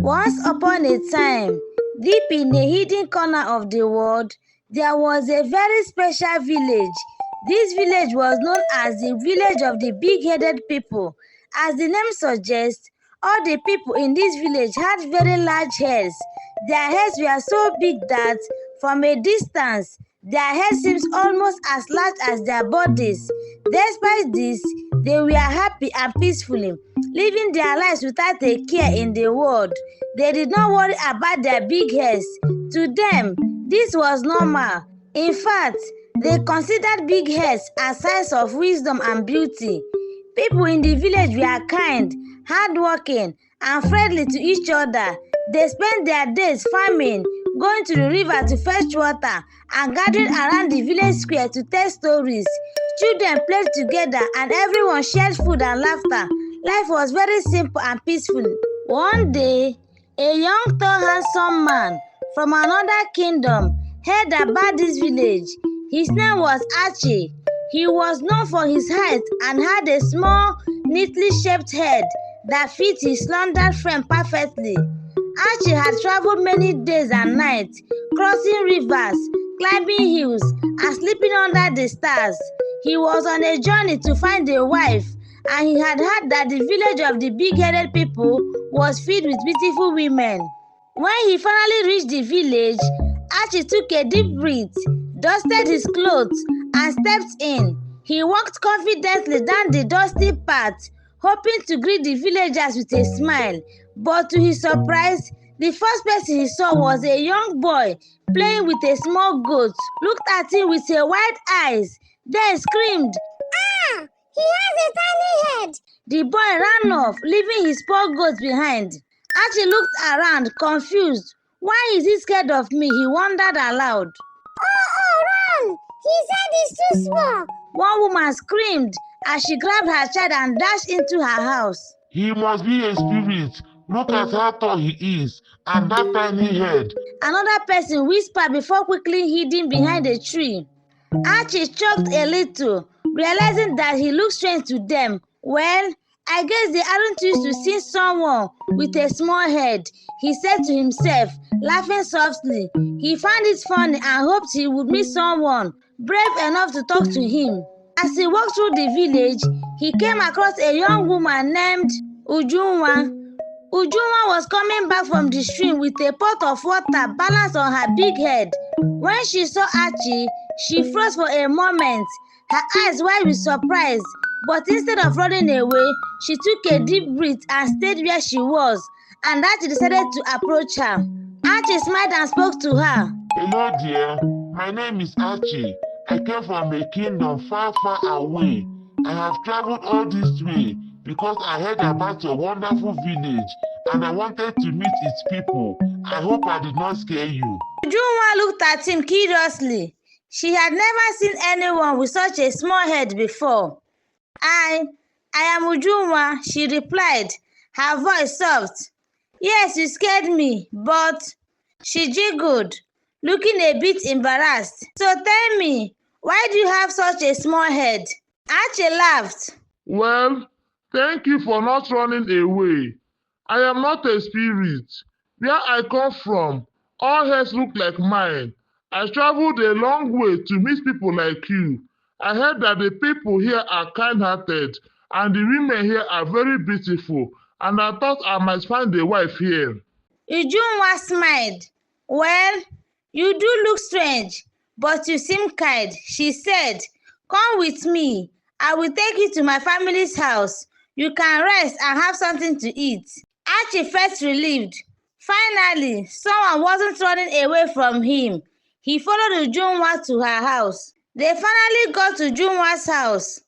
Once upon a time, deep in a hidden corner of the world, there was a very special village. This village was known as the village of the big-headed people. As the name suggests, all the people in this village had very large heads. Their heads were so big that, from a distance, their heads seemed almost as large as their bodies. Despite this, they were happy and peacefully, living their lives without a care in the world. They did not worry about their big heads. To them, this was normal. In fact, they considered big heads as signs of wisdom and beauty. People in the village were kind, hardworking, and friendly to each other. They spent their days farming, going to the river to fetch water, and gathering around the village square to tell stories. Children played together and everyone shared food and laughter. Life was very simple and peaceful. One day, a young, tall, handsome man from another kingdom heard about this village. His name was Archie. He was known for his height and had a small, neatly shaped head that fit his slender frame perfectly. Archie had traveled many days and nights, crossing rivers, climbing hills, and sleeping under the stars. He was on a journey to find a wife, and he had heard that the village of the big-headed people was filled with beautiful women. When he finally reached the village, Archie took a deep breath, dusted his clothes, and stepped in. He walked confidently down the dusty path, hoping to greet the villagers with a smile. But to his surprise, the first person he saw was a young boy playing with a small goat, looked at him with a wide eyes, then screamed, "Ah! He has a tiny head!" The boy ran off, leaving his poor goat behind. Archie looked around, confused. Why is he scared of me? He wondered aloud. Oh, run! His head is too small! One woman screamed as she grabbed her child and dashed into her house. He must be a spirit. Look at how tall he is, and that tiny head. Another person whispered before quickly hiding behind a tree. Archie choked a little, realizing that he looked strange to them. Well, I guess they aren't used to seeing someone with a small head, he said to himself, laughing softly. He found it funny and hoped he would meet someone brave enough to talk to him. As he walked through the village, he came across a young woman named Uuna. Uuna was coming back from the stream with a pot of water balanced on her big head. When she saw Archie, she froze for a moment, her eyes wide with surprise. But instead of running away, she took a deep breath and stayed where she was, and Archie decided to approach her. Archie smiled and spoke to her. Hello, dear. My name is Archie. I came from a kingdom far, far away. I have traveled all this way because I heard about your wonderful village and I wanted to meet its people. I hope I did not scare you. Uuna looked at him curiously. She had never seen anyone with such a small head before. I am Uuna, she replied, her voice soft. Yes, you scared me, but... She jiggled, looking a bit embarrassed. So tell me, why do you have such a small head? Archie laughed. Well, thank you for not running away. I am not a spirit. Where I come from, all heads look like mine. I traveled a long way to meet people like you. I heard that the people here are kind-hearted and the women here are very beautiful, and I thought I might find a wife here. Uuna smiled. Well, you do look strange, but you seem kind, she said. Come with me. I will take you to my family's house. You can rest and have something to eat. Archie felt relieved. Finally, someone wasn't running away from him. He followed Uuna to her house. They finally got to Una's house.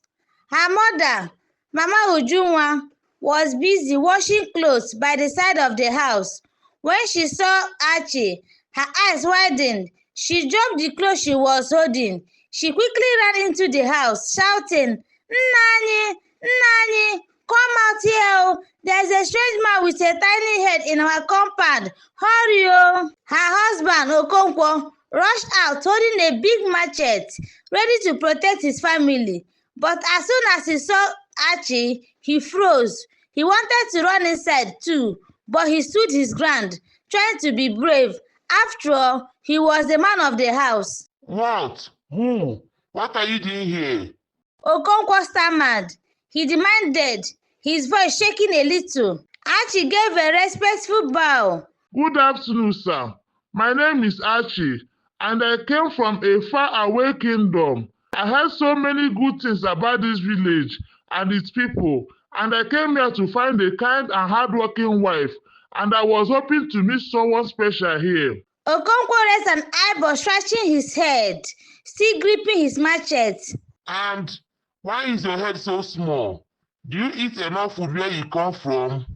Her mother, Mama Uuna, was busy washing clothes by the side of the house. When she saw Archie, her eyes widened. She dropped the clothes she was holding. She quickly ran into the house, shouting, Nnanyi, Nnanyi, come out here. There's a strange man with a tiny head in our compound. Hurry, oh. Her husband, Okonkwo, rushed out holding a big machete, ready to protect his family. But as soon as he saw Archie, he froze. He wanted to run inside too, but he stood his ground, trying to be brave. After all, he was the man of the house. What? Who? What are you doing here? Okonkwo stammered. He demanded, his voice shaking a little. Archie gave a respectful bow. Good afternoon, sir. My name is Archie, and I came from a faraway kingdom. I heard so many good things about this village and its people, and I came here to find a kind and hardworking wife, and I was hoping to meet someone special here. Okonkwo raised an eyebrow, scratching his head, still gripping his machete. And why is your head so small? Do you eat enough food where you come from?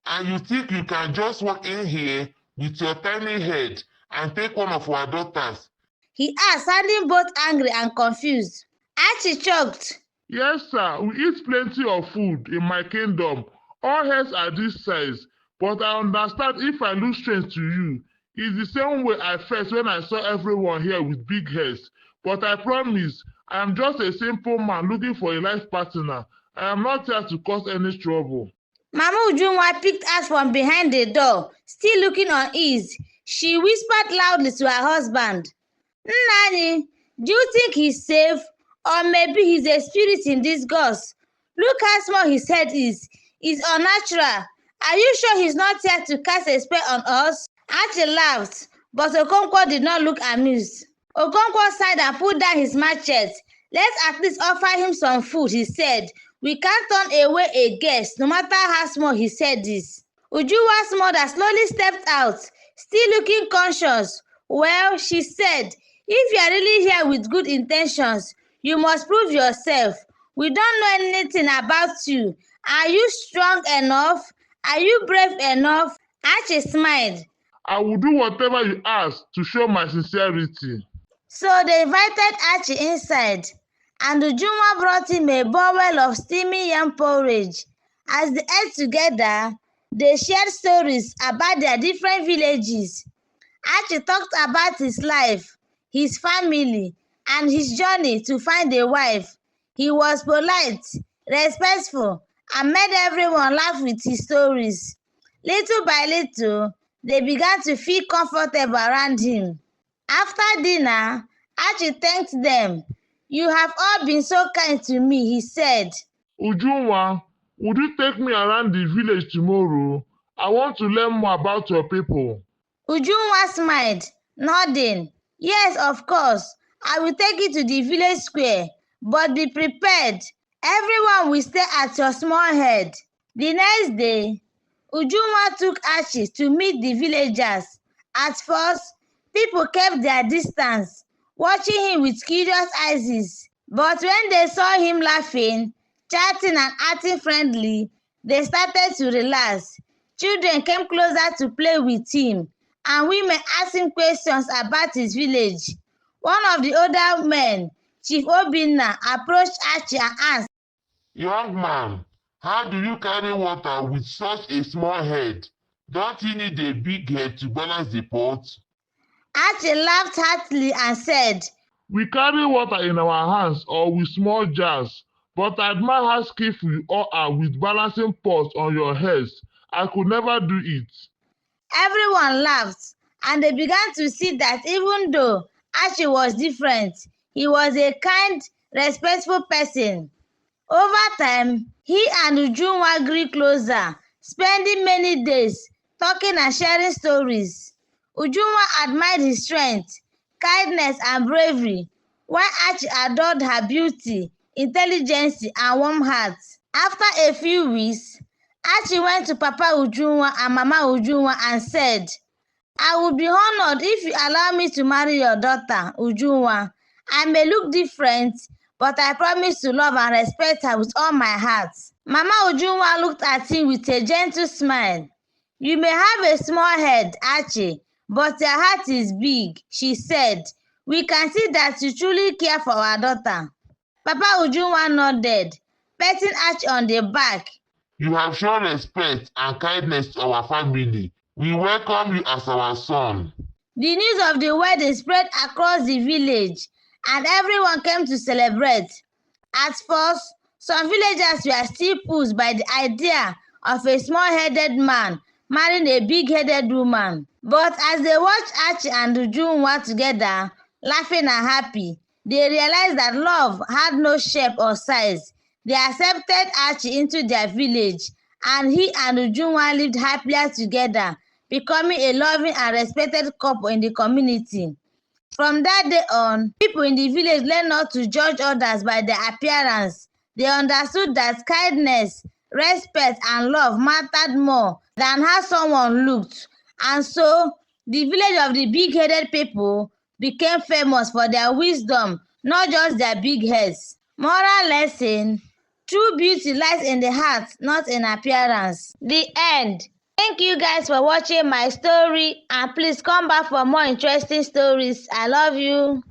And you think you can just walk in here with your tiny head and take one of our daughters? He asked, sounding both angry and confused. Archie choked. Yes, sir. We eat plenty of food in my kingdom. All heads are this size. But I understand if I look strange to you. It's the same way I felt when I saw everyone here with big heads. But I promise, I am just a simple man looking for a life partner. I am not here to cause any trouble. Mama Ujunwa peeked out from behind the door, still looking uneasy. She whispered loudly to her husband. Nnani, do you think he's safe? Or maybe he's a spirit in disguise? Look how small his head is. It's unnatural. Are you sure he's not here to cast a spell on us? Archie laughed, but Okonkwo did not look amused. Okonkwo sighed and put down his machete. Let's at least offer him some food, he said. We can't turn away a guest, no matter how small. He said this. Ujuwa's mother slowly stepped out, still looking conscious. Well, she said, if you are really here with good intentions, you must prove yourself. We don't know anything about you. Are you strong enough? Are you brave enough? Archie smiled. I will do whatever you ask to show my sincerity. So they invited Archie inside, and Ujunwa brought him a bowl of steaming yam porridge. As they ate together, they shared stories about their different villages. Archie talked about his life, his family, and his journey to find a wife. He was polite, respectful, and made everyone laugh with his stories. Little by little, they began to feel comfortable around him. After dinner, Archie thanked them. You have all been so kind to me, he said. Ujunwa, would you take me around the village tomorrow? I want to learn more about your people. Ujunwa smiled, nodding. Yes, of course. I will take you to the village square, but be prepared. Everyone will stay at your small head. The next day, Ujunwa took Archie to meet the villagers. At first, people kept their distance, watching him with curious eyes. But when they saw him laughing, chatting and acting friendly, they started to relax. Children came closer to play with him, and women asked him questions about his village. One of the older men, Chief Obinna, approached Archie and asked, Young man, how do you carry water with such a small head? Don't you need a big head to balance the pot? Archie laughed heartily and said, We carry water in our hands or with small jars, but I admire how skillful you all are with balancing pots on your heads. I could never do it. Everyone laughed, and they began to see that even though Archie was different, he was a kind, respectful person. Over time, he and Ujunwa grew closer, spending many days talking and sharing stories. Ujunwa admired his strength, kindness, and bravery, while Archie adored her beauty, intelligence, and warm heart. After a few weeks, Archie went to Papa Ujunwa and Mama Ujunwa and said, I would be honored if you allow me to marry your daughter, Ujunwa. I may look different, but I promise to love and respect her with all my heart. Mama Ujunwa looked at him with a gentle smile. You may have a small head, Archie, but your heart is big, she said. We can see that you truly care for our daughter. Papa Ujunwa nodded, patting Archie on the back. You have shown respect and kindness to our family. We welcome you as our son. The news of the wedding spread across the village, and everyone came to celebrate. At first, some villagers were still pushed by the idea of a small-headed man marrying a big-headed woman. But as they watch Archie and Ujunwa together, laughing and happy, they realized that love had no shape or size. They accepted Archie into their village, and he and Ujunwa lived happily together, becoming a loving and respected couple in the community. From that day on, people in the village learned not to judge others by their appearance. They understood that kindness, respect, and love mattered more than how someone looked. And so, the village of the big-headed people became famous for their wisdom, not just their big heads. Moral lesson: true beauty lies in the heart, not in appearance. The end. Thank you guys for watching my story, and please come back for more interesting stories. I love you.